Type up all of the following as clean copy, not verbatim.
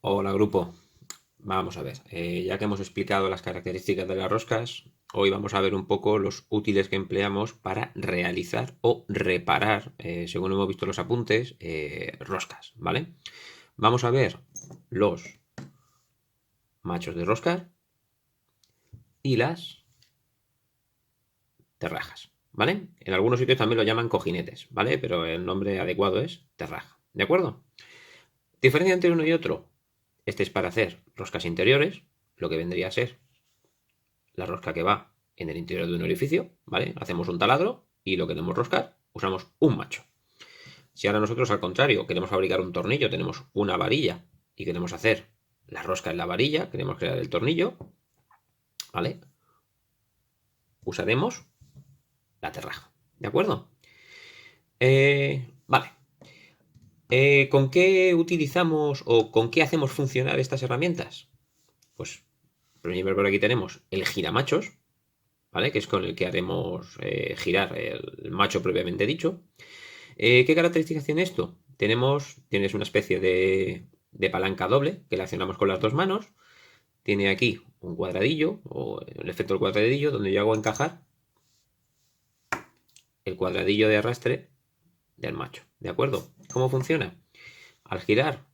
Hola grupo, vamos a ver, ya que hemos explicado las características de las roscas, hoy vamos a ver un poco los útiles que empleamos para realizar o reparar, según hemos visto los apuntes, roscas, ¿vale? Vamos a ver los machos de rosca y las terrajas, ¿vale? En algunos sitios también lo llaman cojinetes, ¿vale? Pero el nombre adecuado es terraja, ¿de acuerdo? Diferencia entre uno y otro, este es para hacer roscas interiores, lo que vendría a ser la rosca que va en el interior de un orificio, ¿vale? Hacemos un taladro y lo queremos roscar, usamos un macho. Si ahora nosotros al contrario queremos fabricar un tornillo, tenemos una varilla y queremos hacer la rosca en la varilla, queremos crear el tornillo, ¿vale? Usaremos la terraja, ¿de acuerdo? Vale. ¿Con qué utilizamos o con qué hacemos funcionar estas herramientas? Pues primero por aquí tenemos el giramachos, ¿vale? Que es con el que haremos girar el macho propiamente dicho. ¿Qué características tiene esto? Tienes una especie de palanca doble que la accionamos con las dos manos. Tiene aquí un cuadradillo, o el efecto del cuadradillo, donde yo hago encajar el cuadradillo de arrastre del macho. ¿De acuerdo? ¿Cómo funciona? Al girar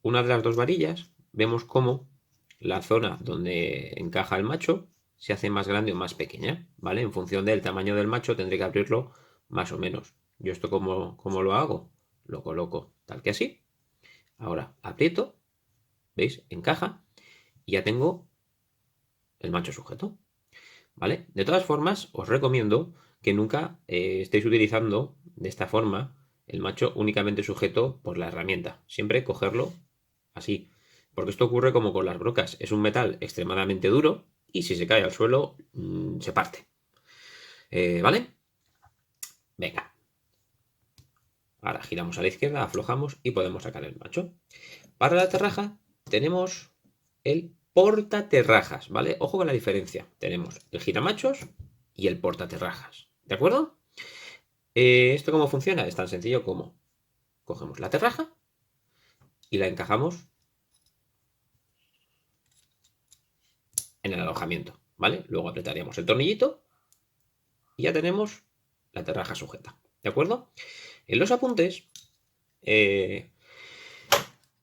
una de las dos varillas, vemos cómo la zona donde encaja el macho se hace más grande o más pequeña, ¿vale? En función del tamaño del macho tendré que abrirlo más o menos. Yo esto cómo lo hago, lo coloco tal que así. Ahora aprieto, ¿veis? Encaja y ya tengo el macho sujeto, ¿vale? De todas formas, os recomiendo que nunca estéis utilizando de esta forma el macho únicamente sujeto por la herramienta. Siempre cogerlo así, porque esto ocurre como con las brocas. Es un metal extremadamente duro y si se cae al suelo se parte. ¿Vale? Venga. Ahora giramos a la izquierda, aflojamos y podemos sacar el macho. Para la terraja tenemos el portaterrajas, ¿vale? Ojo con la diferencia. Tenemos el giramachos y el portaterrajas. ¿De acuerdo? ¿Esto cómo funciona? Es tan sencillo como cogemos la terraja y la encajamos en el alojamiento, ¿vale? Luego apretaríamos el tornillito y ya tenemos la terraja sujeta, ¿de acuerdo? En los apuntes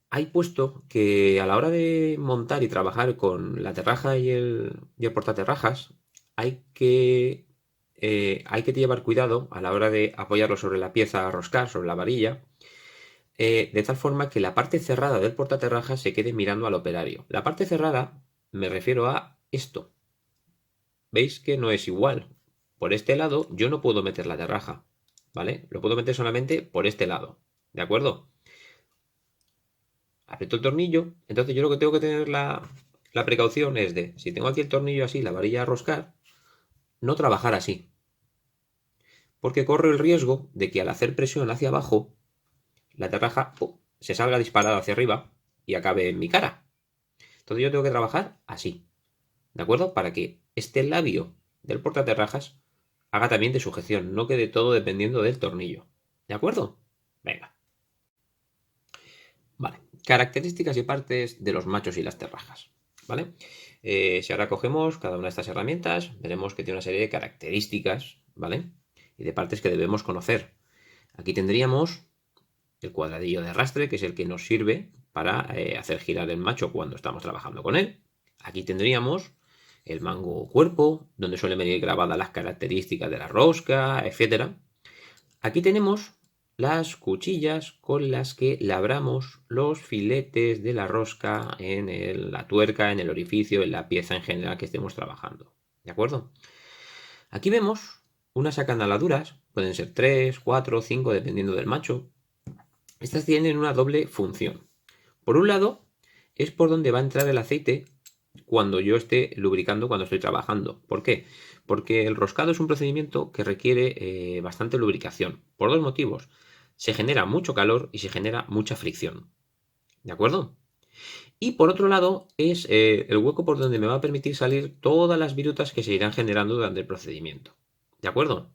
hay puesto que a la hora de montar y trabajar con la terraja y el portaterrajas hay que llevar cuidado a la hora de apoyarlo sobre la pieza a roscar, sobre la varilla, de tal forma que la parte cerrada del portaterrajas se quede mirando al operario. La parte cerrada me refiero a esto. ¿Veis que no es igual? Por este lado yo no puedo meter la terraja, ¿vale? Lo puedo meter solamente por este lado, ¿de acuerdo? Aprieto el tornillo, entonces yo lo que tengo que tener la precaución es de, si tengo aquí el tornillo así, la varilla a roscar, no trabajar así, porque corro el riesgo de que al hacer presión hacia abajo, la terraja se salga disparada hacia arriba y acabe en mi cara. Entonces yo tengo que trabajar así, ¿de acuerdo? Para que este labio del portaterrajas haga también de sujeción, no quede todo dependiendo del tornillo. ¿De acuerdo? Venga. Vale. Características y partes de los machos y las terrajas. ¿Vale? Si ahora cogemos cada una de estas herramientas, veremos que tiene una serie de características, ¿vale? Y de partes que debemos conocer. Aquí tendríamos el cuadradillo de arrastre, que es el que nos sirve para hacer girar el macho cuando estamos trabajando con él. Aquí tendríamos el mango cuerpo, donde suelen venir grabadas las características de la rosca, etc. Aquí tenemos las cuchillas con las que labramos los filetes de la rosca en la tuerca, en el orificio, en la pieza en general que estemos trabajando. ¿De acuerdo? Aquí vemos unas acanaladuras, pueden ser 3, 4, 5, dependiendo del macho. Estas tienen una doble función. Por un lado, es por donde va a entrar el aceite cuando yo esté lubricando, cuando estoy trabajando. ¿Por qué? Porque el roscado es un procedimiento que requiere bastante lubricación. Por dos motivos. Se genera mucho calor y se genera mucha fricción. ¿De acuerdo? Y por otro lado, es el hueco por donde me va a permitir salir todas las virutas que se irán generando durante el procedimiento. ¿De acuerdo?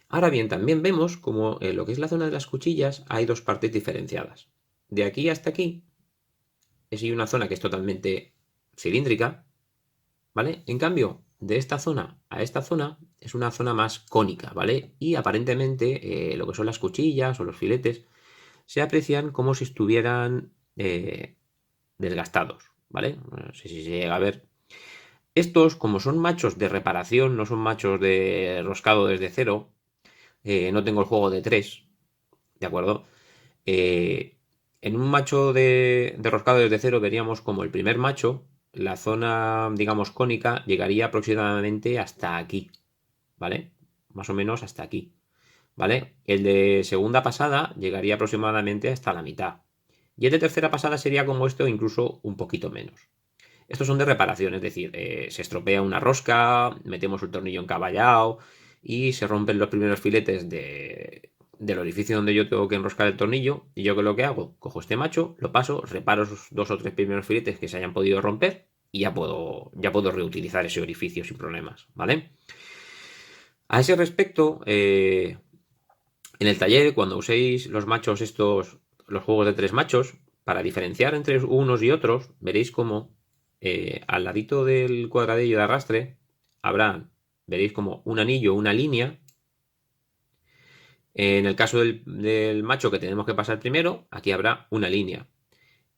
Ahora bien, también vemos como en lo que es la zona de las cuchillas hay dos partes diferenciadas. De aquí hasta aquí es una zona que es totalmente cilíndrica, ¿vale? En cambio, de esta zona a esta zona es una zona más cónica, ¿vale? Y aparentemente lo que son las cuchillas o los filetes se aprecian como si estuvieran desgastados, ¿vale? No sé si se llega a ver. Estos, como son machos de reparación, no son machos de roscado desde cero, no tengo el juego de 3, ¿de acuerdo? En un macho de roscado desde cero veríamos como el primer macho, la zona, digamos, cónica, llegaría aproximadamente hasta aquí, ¿vale? Más o menos hasta aquí, ¿vale? El de segunda pasada llegaría aproximadamente hasta la mitad. Y el de tercera pasada sería como esto, incluso un poquito menos. Estos son de reparación, es decir, se estropea una rosca, metemos el tornillo encaballado y se rompen los primeros filetes del orificio donde yo tengo que enroscar el tornillo. Y yo, ¿qué es lo que hago? Cojo este macho, lo paso, reparo esos 2 o 3 primeros filetes que se hayan podido romper y ya puedo reutilizar ese orificio sin problemas, ¿vale? A ese respecto, en el taller, cuando uséis los machos estos, los juegos de 3 machos, para diferenciar entre unos y otros, veréis como al ladito del cuadradillo de arrastre veréis como un anillo, una línea. En el caso del macho que tenemos que pasar primero, aquí habrá una línea.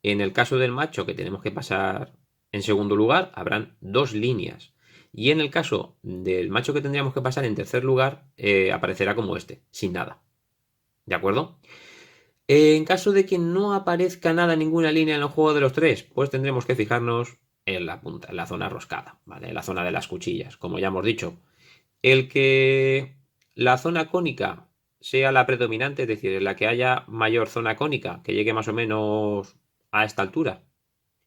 En el caso del macho que tenemos que pasar en segundo lugar, habrán 2 líneas. Y en el caso del macho que tendríamos que pasar en tercer lugar, aparecerá como este, sin nada. ¿De acuerdo? En caso de que no aparezca nada, ninguna línea en el juego de los 3, pues tendremos que fijarnos en la punta, en la zona roscada, ¿vale? En la zona de las cuchillas, como ya hemos dicho. El que la zona cónica sea la predominante, es decir, en la que haya mayor zona cónica, que llegue más o menos a esta altura,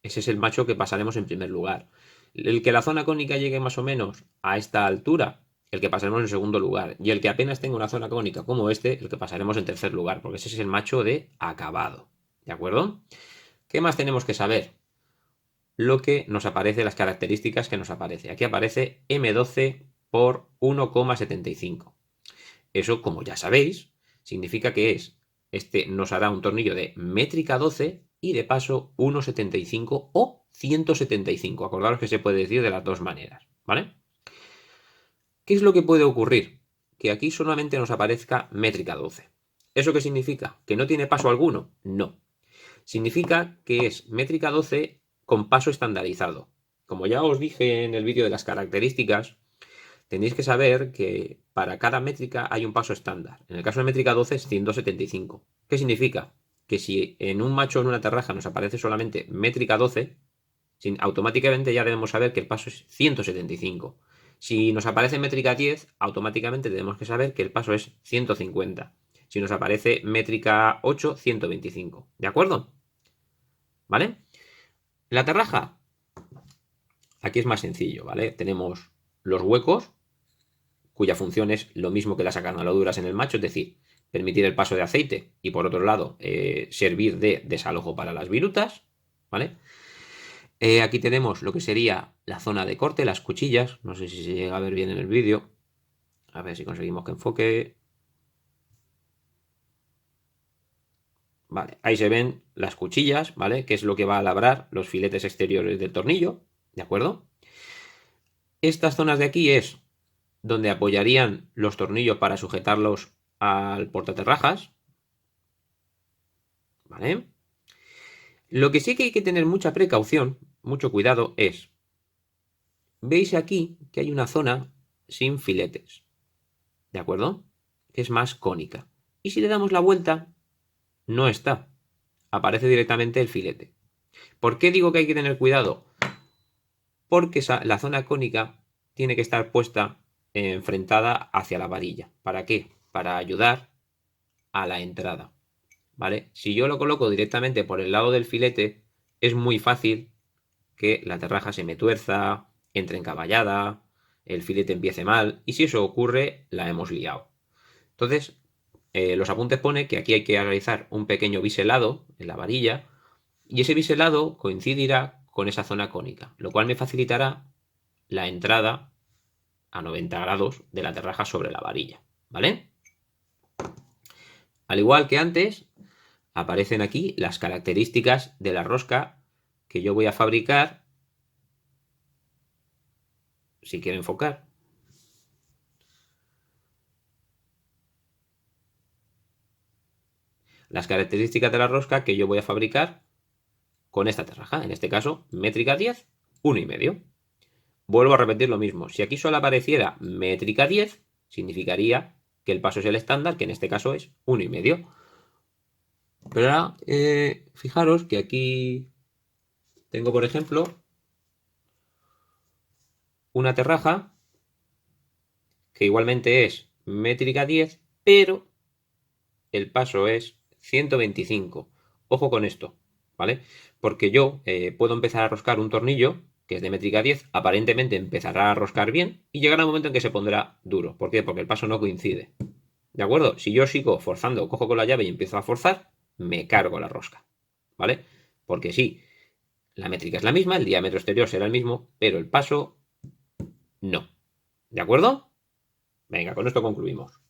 ese es el macho que pasaremos en primer lugar. El que la zona cónica llegue más o menos a esta altura, el que pasaremos en segundo lugar. Y el que apenas tenga una zona cónica como este, el que pasaremos en tercer lugar, porque ese es el macho de acabado. ¿De acuerdo? ¿Qué más tenemos que saber? Lo que nos aparece, las características que nos aparece. Aquí aparece M12 por 1,75. Eso, como ya sabéis, significa que este nos hará un tornillo de métrica 12 y de paso 1,75 o 175. Acordaros que se puede decir de las dos maneras, ¿vale? ¿Qué es lo que puede ocurrir? Que aquí solamente nos aparezca métrica 12. ¿Eso qué significa? ¿Que no tiene paso alguno? No. Significa que es métrica 12 con paso estandarizado. Como ya os dije en el vídeo de las características, tenéis que saber que para cada métrica hay un paso estándar. En el caso de métrica 12 es 175. ¿Qué significa? Que si en un macho o en una terraja nos aparece solamente métrica 12, automáticamente ya debemos saber que el paso es 175. Si nos aparece métrica 10, automáticamente tenemos que saber que el paso es 150. Si nos aparece métrica 8, 125. ¿De acuerdo? ¿Vale? La terraja. Aquí es más sencillo, ¿vale? Tenemos los huecos, cuya función es lo mismo que las acanaladuras en el macho, es decir, permitir el paso de aceite y por otro lado servir de desalojo para las virutas, ¿vale? Aquí tenemos lo que sería la zona de corte, las cuchillas, no sé si se llega a ver bien en el vídeo, a ver si conseguimos que enfoque. Vale, ahí se ven las cuchillas, ¿vale? Que es lo que va a labrar los filetes exteriores del tornillo, ¿de acuerdo? Estas zonas de aquí es donde apoyarían los tornillos para sujetarlos al portaterrajas, ¿vale? Lo que sí que hay que tener mucha precaución, mucho cuidado es, veis aquí que hay una zona sin filetes, ¿de acuerdo? Que es más cónica. Y si le damos la vuelta, no está, aparece directamente el filete. ¿Por qué digo que hay que tener cuidado? Porque la zona cónica tiene que estar puesta enfrentada hacia la varilla. ¿Para qué? Para ayudar a la entrada, ¿vale? Si yo lo coloco directamente por el lado del filete, es muy fácil que la terraja se me tuerza, entre encaballada, el filete empiece mal, y si eso ocurre, la hemos liado. Entonces, los apuntes pone que aquí hay que realizar un pequeño biselado en la varilla, y ese biselado coincidirá con esa zona cónica, lo cual me facilitará la entrada a 90 grados de la terraja sobre la varilla, ¿vale? Al igual que antes, aparecen aquí las características de la rosca que yo voy a fabricar, si quiero enfocar, las características de la rosca que yo voy a fabricar con esta aterraja. En este caso, métrica 10, 1,5. Vuelvo a repetir lo mismo. Si aquí solo apareciera métrica 10, significaría que el paso es el estándar, que en este caso es 1,5. Pero ahora, fijaros que aquí tengo, por ejemplo, una aterraja que igualmente es métrica 10, pero el paso es 125. Ojo con esto, ¿vale? Porque yo puedo empezar a roscar un tornillo que es de métrica 10, aparentemente empezará a roscar bien y llegará un momento en que se pondrá duro. ¿Por qué? Porque el paso no coincide. ¿De acuerdo? Si yo sigo forzando, cojo con la llave y empiezo a forzar, me cargo la rosca, ¿vale? Porque sí, la métrica es la misma, el diámetro exterior será el mismo, pero el paso no. ¿De acuerdo? Venga, con esto concluimos.